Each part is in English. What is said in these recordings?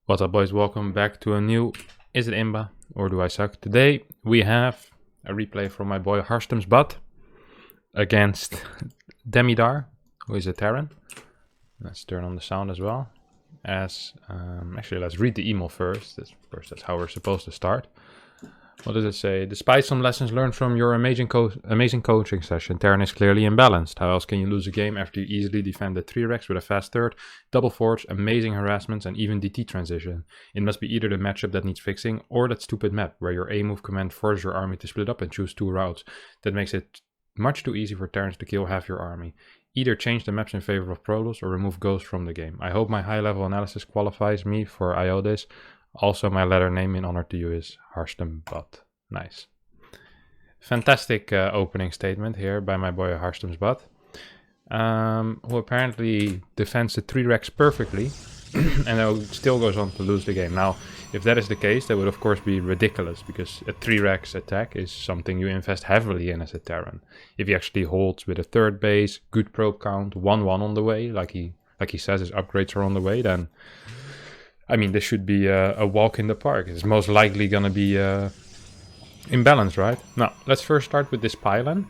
What's up, boys? Welcome back to a new Is It Imba or Do I Suck? Today we have a replay from my boy HarstemsButt against Demidar, who is a Terran. Let's turn on the sound as well. Actually, let's read the email first. That's how we're supposed to start. What does it say? Despite some lessons learned from your amazing coaching session, Terran is clearly imbalanced. How else can you lose a game after you easily defend the 3-Rex with a fast third, double forge, amazing harassments, and even DT transition? It must be either the matchup that needs fixing, or that stupid map, where your A-move command forces your army to split up and choose 2 routes. That makes it much too easy for Terrans to kill half your army. Either change the maps in favor of Protoss, or remove ghosts from the game. I hope my high-level analysis qualifies me for Iodis. Also, my letter name in honor to you is HarstemsButt. Nice. Fantastic opening statement here by my boy HarstemsButt, who apparently defends the 3-Rex perfectly and still goes on to lose the game. Now, if that is the case, that would of course be ridiculous, because a 3-Rex attack is something you invest heavily in as a Terran. If he actually holds with a 3rd base, good probe count, 1-1 on the way, like he says his upgrades are on the way, then I mean, this should be a walk in the park. It's most likely going to be imbalanced, right? Now, let's first start with this pylon.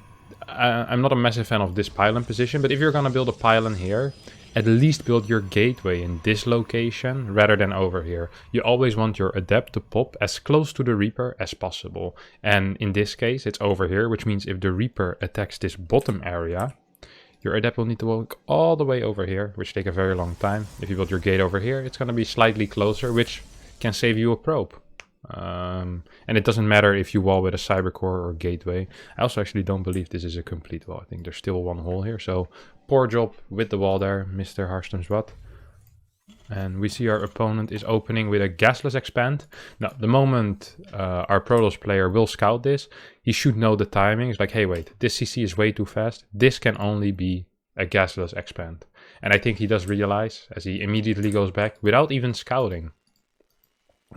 I'm not a massive fan of this pylon position, but if you're going to build a pylon here, at least build your gateway in this location rather than over here. You always want your adept to pop as close to the Reaper as possible. And in this case, it's over here, which means if the Reaper attacks this bottom area, your adept will need to walk all the way over here, which take a very long time. If you build your gate over here, it's going to be slightly closer, which can save you a probe. And it doesn't matter if you wall with a cybercore or gateway. I also actually don't believe this is a complete wall. I think there's still one hole here. So poor job with the wall there, Mr. HarstemsButt. And we see our opponent is opening with a gasless expand. Now, the moment our Protoss player will scout this, he should know the timing. It's like, hey, wait, this CC is way too fast. This can only be a gasless expand. And I think he does realize, as he immediately goes back, without even scouting,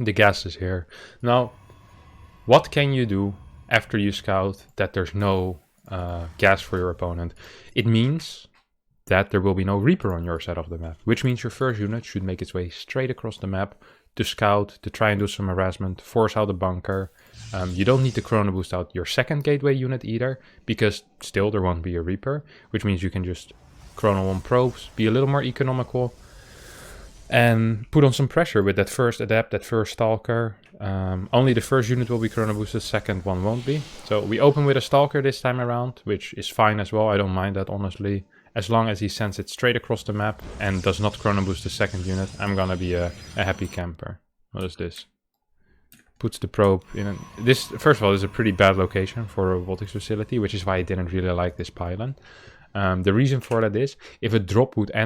the gas is here. Now, what can you do after you scout that there's no gas for your opponent? It means that there will be no Reaper on your side of the map, which means your first unit should make its way straight across the map to scout, to try and do some harassment, force out a bunker. You don't need to chrono boost out your second gateway unit either, because still there won't be a Reaper, which means you can just chrono on probes, be a little more economical, and put on some pressure with that first adept, that first stalker. Only the first unit will be chrono boosted, second one won't be. So we open with a stalker this time around, which is fine as well. I don't mind that, honestly. As long as he sends it straight across the map and does not chrono boost the second unit, I'm gonna be a happy camper. What is this? Puts the probe in. This, first of all, is a pretty bad location for a robotics facility, which is why I didn't really like this pylon. The reason for that is, if a drop were to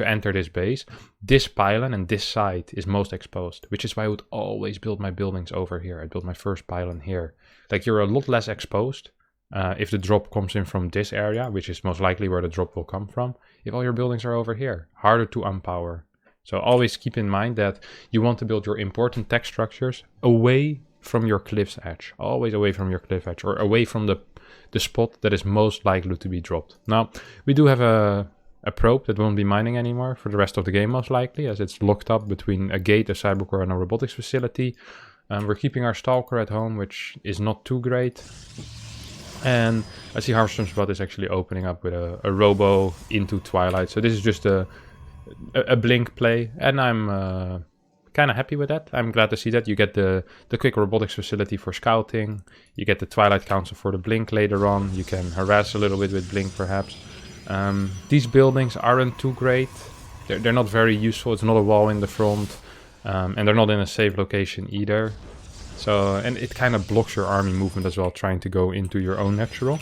enter this base, this pylon and this side is most exposed, which is why I would always build my buildings over here. I built my first pylon here. Like, you're a lot less exposed if the drop comes in from this area, which is most likely where the drop will come from. If all your buildings are over here, harder to unpower. So always keep in mind that you want to build your important tech structures away from your cliff's edge. Always away from your cliff edge, or away from the spot that is most likely to be dropped. Now, we do have a probe that won't be mining anymore for the rest of the game, most likely, as it's locked up between a gate, a cybercore, and a robotics facility. We're keeping our stalker at home, which is not too great. And I see HarstemsButt is actually opening up with a robo into Twilight. So this is just a blink play, and I'm kind of happy with that. I'm glad to see that. You get the quick robotics facility for scouting. You get the Twilight Council for the blink later on. You can harass a little bit with blink, perhaps. These buildings aren't too great. They're not very useful. It's not a wall in the front, and they're not in a safe location either. So, and it kind of blocks your army movement as well, trying to go into your own natural.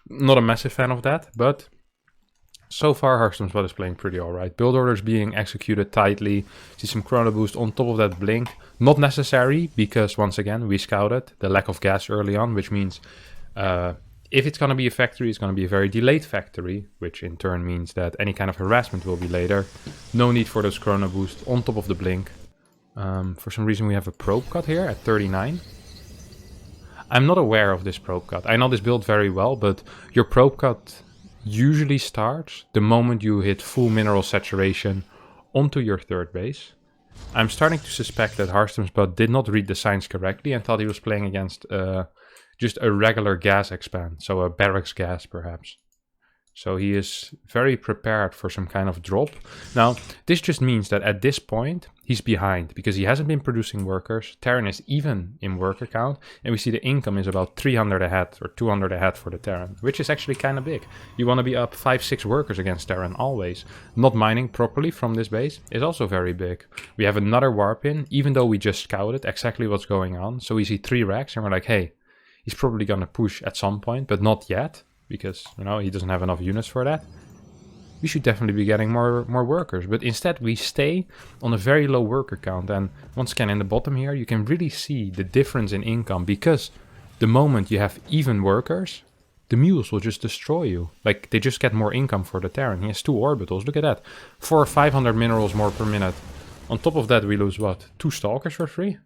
Not a massive fan of that, but so far HarstemsButt is playing pretty alright. Build orders being executed tightly. See some chrono boost on top of that blink. Not necessary, because once again, we scouted the lack of gas early on, which means if it's going to be a factory, it's going to be a very delayed factory, which in turn means that any kind of harassment will be later. No need for those chrono boost on top of the blink. For some reason we have a probe cut here at 39. I'm not aware of this probe cut. I know this build very well, but your probe cut usually starts the moment you hit full mineral saturation onto your 3rd base. I'm starting to suspect that HarstemsButt did not read the signs correctly and thought he was playing against just a regular gas expand, so a barracks gas perhaps. So he is very prepared for some kind of drop. Now, this just means that at this point, he's behind because he hasn't been producing workers. Terran is even in worker count, and we see the income is about 300 ahead or 200 ahead for the Terran, which is actually kind of big. You want to be up 5-6 workers against Terran always. Not mining properly from this base is also very big. We have another warp in, even though we just scouted exactly what's going on. So we see 3 racks, and we're like, hey, he's probably going to push at some point, but not yet. Because, you know, he doesn't have enough units for that. We should definitely be getting more workers. But instead we stay on a very low worker count. And once again in the bottom here you can really see the difference in income. Because the moment you have even workers, the mules will just destroy you. Like, they just get more income for the Terran. He has 2 orbitals, look at that. 400 or 500 minerals more per minute. On top of that we lose what? 2 stalkers for free?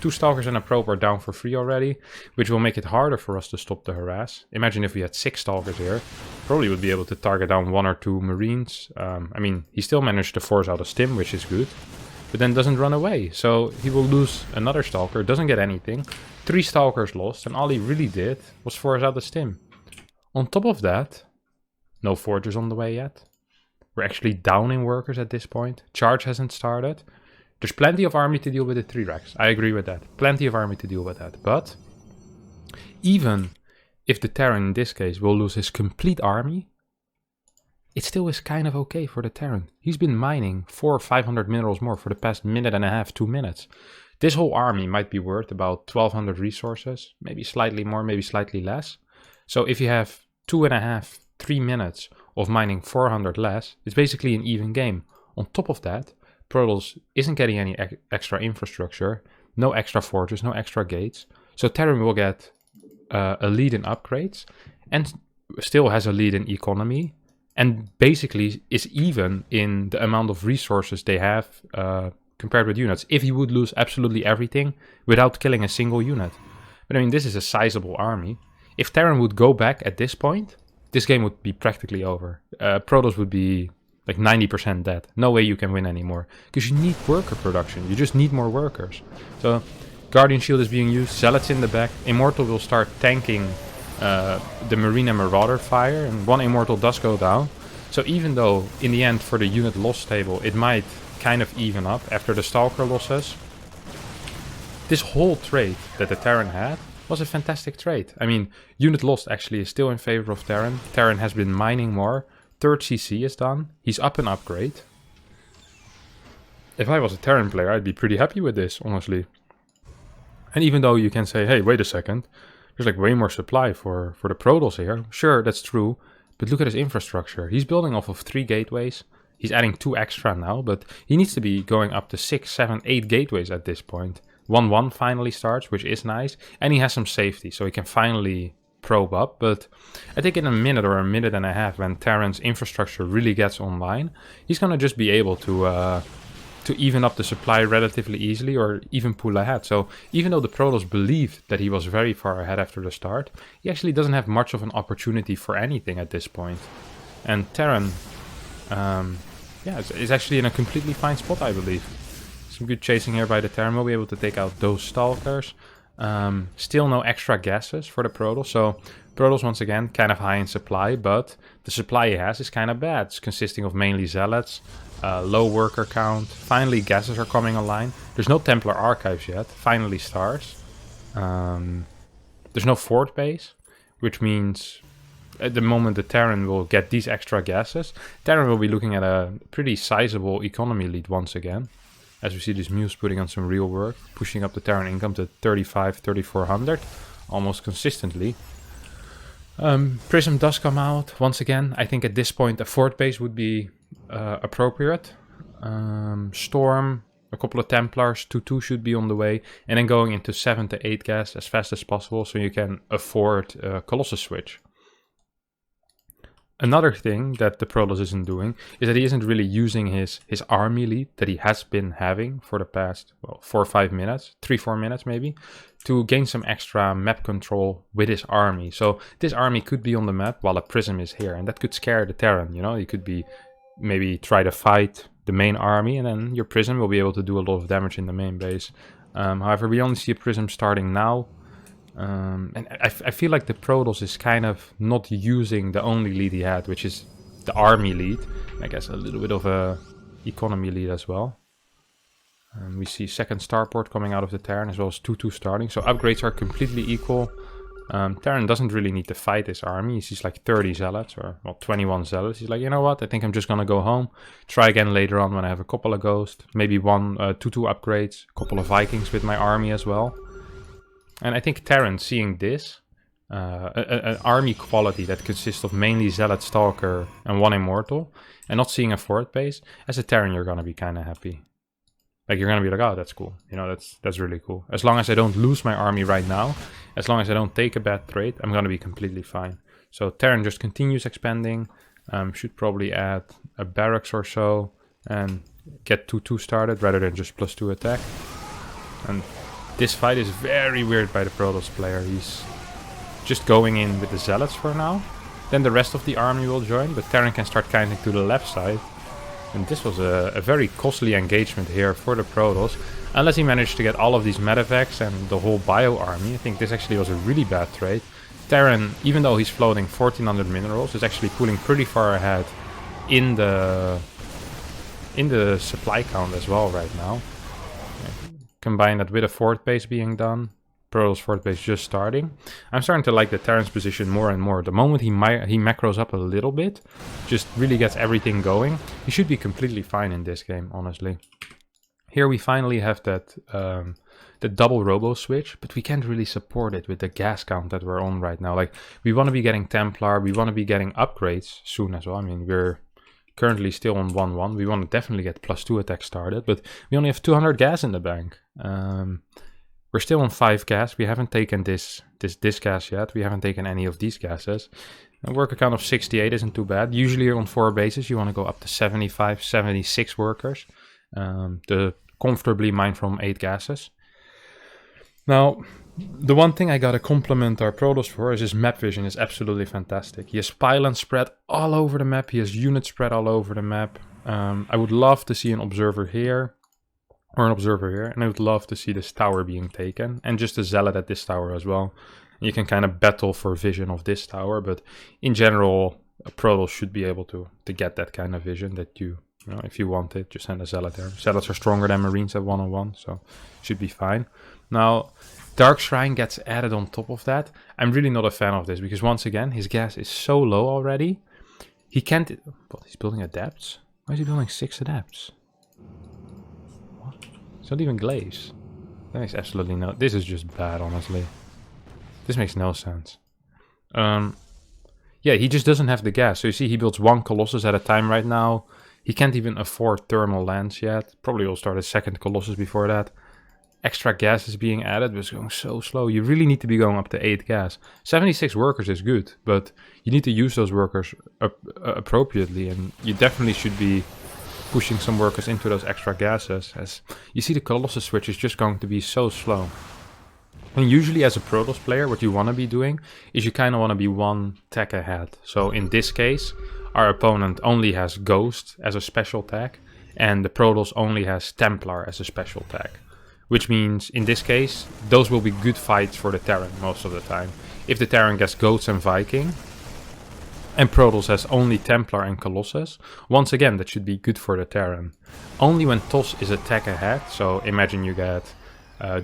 2 stalkers and a probe are down for free already, which will make it harder for us to stop the harass. Imagine if we had 6 stalkers here. Probably would be able to target down 1 or 2 marines. I mean, he still managed to force out a stim, which is good. But then doesn't run away. So he will lose another stalker, doesn't get anything. 3 stalkers lost, and all he really did was force out the stim. On top of that, no forgers on the way yet. We're actually down in workers at this point. Charge hasn't started. There's plenty of army to deal with the 3 racks. I agree with that. Plenty of army to deal with that. But even if the Terran in this case will lose his complete army, it still is kind of okay for the Terran. He's been mining 400 or 500 minerals more for the past minute and a half, 2 minutes. This whole army might be worth about 1200 resources. Maybe slightly more, maybe slightly less. So if you have 2.5, 3 minutes of mining 400 less, it's basically an even game. On top of that, Protoss isn't getting any extra infrastructure, no extra forges, no extra gates. So Terran will get a lead in upgrades and still has a lead in economy and basically is even in the amount of resources they have compared with units. If he would lose absolutely everything without killing a single unit. But I mean, this is a sizable army. If Terran would go back at this point, this game would be practically over. Protoss would be like 90% dead. No way you can win anymore. Because you need worker production. You just need more workers. So Guardian Shield is being used. Zealots in the back. Immortal will start tanking the Marine and Marauder fire. And 1 Immortal does go down. So even though in the end for the unit loss table it might kind of even up after the Stalker losses, this whole trade that the Terran had was a fantastic trade. I mean, unit lost actually is still in favor of Terran. Terran has been mining more. 3rd CC is done. He's up an upgrade. If I was a Terran player, I'd be pretty happy with this, honestly. And even though you can say, hey, wait a second, there's like way more supply for the Protoss here. Sure, that's true. But look at his infrastructure. He's building off of 3 gateways. He's adding 2 extra now, but he needs to be going up to 6, 7, 8 gateways at this point. 1-1 finally starts, which is nice. And he has some safety, so he can finally probe up. But I think in a minute or a minute and a half, when Terran's infrastructure really gets online, he's going to just be able to even up the supply relatively easily or even pull ahead. So even though the Protoss believed that he was very far ahead after the start, he actually doesn't have much of an opportunity for anything at this point. And Terran is actually in a completely fine spot, I believe. Some good chasing here by the Terran. We'll be able to take out those Stalkers. Still no extra gases for the Protoss. So Protoss once again kind of high in supply, but the supply he has is kind of bad. It's consisting of mainly Zealots, low worker count. Finally gases are coming online. There's no Templar archives yet. Finally starts. There's no fort base, which means at the moment the Terran will get these extra gases, Terran will be looking at a pretty sizable economy lead once again. As we see these mules putting on some real work, pushing up the Terran income to 35, 3400, almost consistently. Prism does come out once again. I think at this point a fort base would be appropriate. Storm, a couple of Templars, 2-2 should be on the way, and then going into 7 to 8 gas as fast as possible so you can afford a Colossus switch. Another thing that the Protoss isn't doing is that he isn't really using his army lead that he has been having for the past 4 or 5 minutes, 3-4 minutes maybe, to gain some extra map control with his army. So this army could be on the map while a Prism is here, and that could scare the Terran, you know. He could be maybe try to fight the main army, and then your Prism will be able to do a lot of damage in the main base. However, we only see a Prism starting now. And I feel like the Protoss is kind of not using the only lead he had, which is the army lead. I guess a little bit of a economy lead as well. We see second starport coming out of the Terran, as well as 2-2 starting. So upgrades are completely equal. Terran doesn't really need to fight his army. He sees like 30 zealots, or well, 21 zealots. He's like, you know what, I think I'm just gonna go home. Try again later on when I have a couple of ghosts. Maybe 2-2 upgrades, a couple of Vikings with my army as well. And I think Terran, seeing this, an army quality that consists of mainly Zealot, Stalker, and 1 Immortal, and not seeing a fort base, as a Terran you're gonna be kind of happy. Like, you're gonna be like, oh, that's cool. You know, that's really cool. As long as I don't lose my army right now, as long as I don't take a bad trade, I'm gonna be completely fine. So Terran just continues expanding. Should probably add a barracks or so and get 2-2 started rather than just +2 attack. And this fight is very weird by the Protoss player. He's just going in with the Zealots for now. Then the rest of the army will join, but Terran can start counting to the left side. And this was a very costly engagement here for the Protoss. Unless he managed to get all of these medevacs and the whole bio army. I think this actually was a really bad trade. Terran, even though he's floating 1400 minerals, is actually pulling pretty far ahead in the supply count as well right now. Combine that with a fort base being done. Protoss fort base just starting. I'm starting to like the Terran's position more and more. The moment he macros up a little bit, just really gets everything going, he should be completely fine in this game, honestly. Here we finally have that the double robo switch, but we can't really support it with the gas count that we're on right now. Like, we want to be getting Templar, we want to be getting upgrades soon as well. I mean, we're currently still on 1-1. We want to definitely get +2 attack started, but we only have 200 gas in the bank. We're still on 5 gas. We haven't taken this gas yet. We haven't taken any of these gases. A worker count of 68 isn't too bad. Usually on 4 bases, you want to go up to 75, 76 workers to comfortably mine from 8 gases. Now, the one thing I gotta compliment our Protoss for is his map vision is absolutely fantastic. He has pylon spread all over the map. He has units spread all over the map. I would love to see an observer here. Or an observer here, and I would love to see this tower being taken, and just a zealot at this tower as well. You can kind of battle for vision of this tower, but in general, a Protoss should be able to get that kind of vision that you know, if you want it, just send a zealot there. Zealots are stronger than Marines at 1-on-1, so should be fine. Now, Dark Shrine gets added on top of that. I'm really not a fan of this, because once again, his gas is so low already. He can't... Well, he's building adepts? Why is he building 6 adepts? It's not even glaives. That makes absolutely no... This is just bad, honestly. This makes no sense. Yeah, he just doesn't have the gas. So you see, he builds 1 Colossus at a time right now. He can't even afford thermal lands yet. Probably will start a 2nd Colossus before that. Extra gas is being added, but it's going so slow. You really need to be going up to 8 gas. 76 workers is good, but you need to use those workers appropriately. And you definitely should be pushing some workers into those extra gases, as you see the Colossus switch is just going to be so slow. And usually as a Protoss player, what you want to be doing is you kind of want to be 1 tech ahead. So in this case, our opponent only has Ghost as a special tech, and the Protoss only has Templar as a special tech. Which means, in this case, those will be good fights for the Terran most of the time. If the Terran gets Ghosts and Viking, and Protoss has only Templar and Colossus, once again, that should be good for the Terran. Only when TOS is a tech ahead, so imagine you get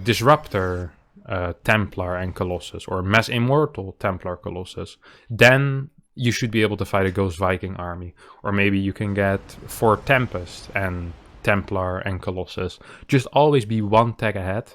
Disruptor, Templar and Colossus, or Mass Immortal Templar Colossus, then you should be able to fight a Ghost Viking army. Or maybe you can get 4 Tempest and Templar and Colossus. Just always be 1 tech ahead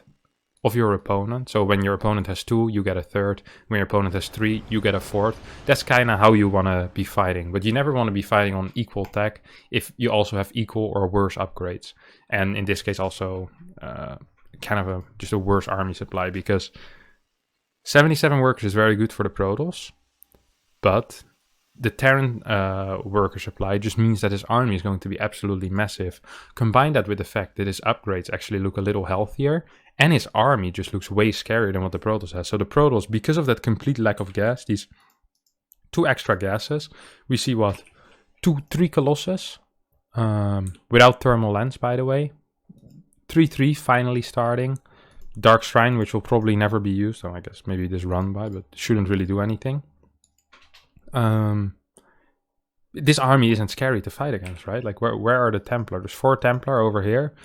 of your opponent. So when your opponent has 2, you get a 3rd. When your opponent has 3, you get a 4th. That's kind of how you want to be fighting. But you never want to be fighting on equal tech if you also have equal or worse upgrades. And in this case also kind of just a worse army supply, because 77 workers is very good for the Protoss, but the Terran worker supply just means that his army is going to be absolutely massive. Combine that with the fact that his upgrades actually look a little healthier, and his army just looks way scarier than what the Protoss has. So the Protoss, because of that complete lack of gas, these 2 extra gases, we see what? 3 Colossus, Without thermal lens, by the way. 3-3 finally starting. Dark Shrine, which will probably never be used. So I guess maybe this run by, but shouldn't really do anything. This army isn't scary to fight against, right? Like, where are the Templar? There's 4 Templar over here.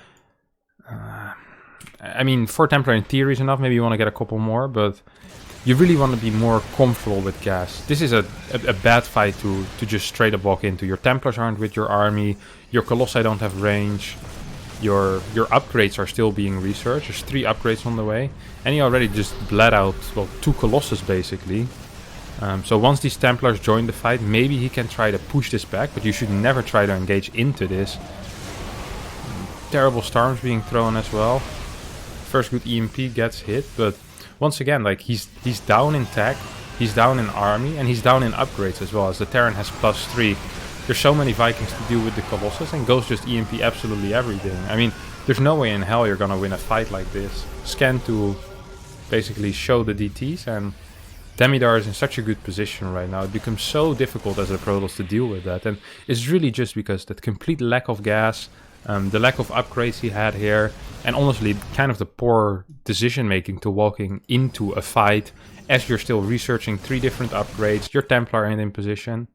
I mean, 4 Templar in theory is enough. Maybe you want to get a couple more, but you really want to be more comfortable with gas. This is a bad fight to just straight up walk into. Your Templars aren't with your army. Your Colossi don't have range. Your upgrades are still being researched. There's 3 upgrades on the way. And he already just bled out, well, 2 Colossus basically. So once these Templars join the fight, maybe he can try to push this back. But you should never try to engage into this. Terrible storms being thrown as well. First good EMP gets hit, but once again, like, he's down in tech, he's down in army, and he's down in upgrades as well, as the Terran has +3. There's so many Vikings to deal with the Colossus, and Ghost just EMP absolutely everything. I mean, there's no way in hell you're gonna win a fight like this. Scan to basically show the DTs, and Demidar is in such a good position right now. It becomes so difficult as a Protoss to deal with that, and it's really just because that complete lack of gas, the lack of upgrades he had here, and honestly, kind of the poor decision making to walking into a fight as you're still researching 3 different upgrades. Your Templar ain't in position.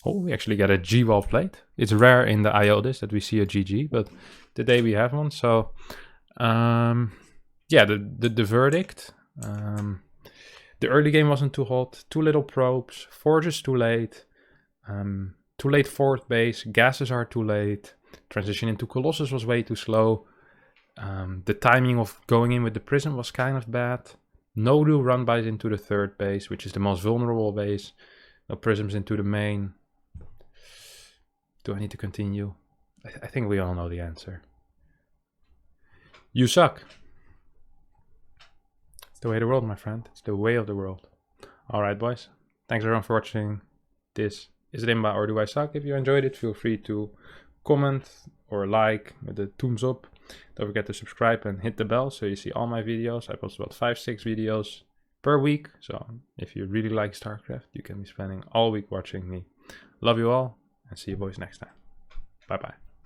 Oh, we actually get a G-Wall plate. It's rare in the Iodis that we see a GG, but today we have one. So, yeah, the verdict. The early game wasn't too hot. Too little probes. Forges too late. Too late forward base. Gases are too late. Transition into Colossus was way too slow. The timing of going in with the Prism was kind of bad. No real run-bys into the 3rd base, which is the most vulnerable base. No Prisms into the main. Do I need to continue? I think we all know the answer. You suck. It's the way of the world, my friend. It's the way of the world. Alright, boys. Thanks everyone for watching this. Is it Imba or do I suck? If you enjoyed it, feel free to comment or like with the thumbs up. Don't forget to subscribe and hit the bell so you see all my videos. I post about 5-6 videos per week. So if you really like StarCraft, you can be spending all week watching me. Love you all and see you boys next time. Bye bye.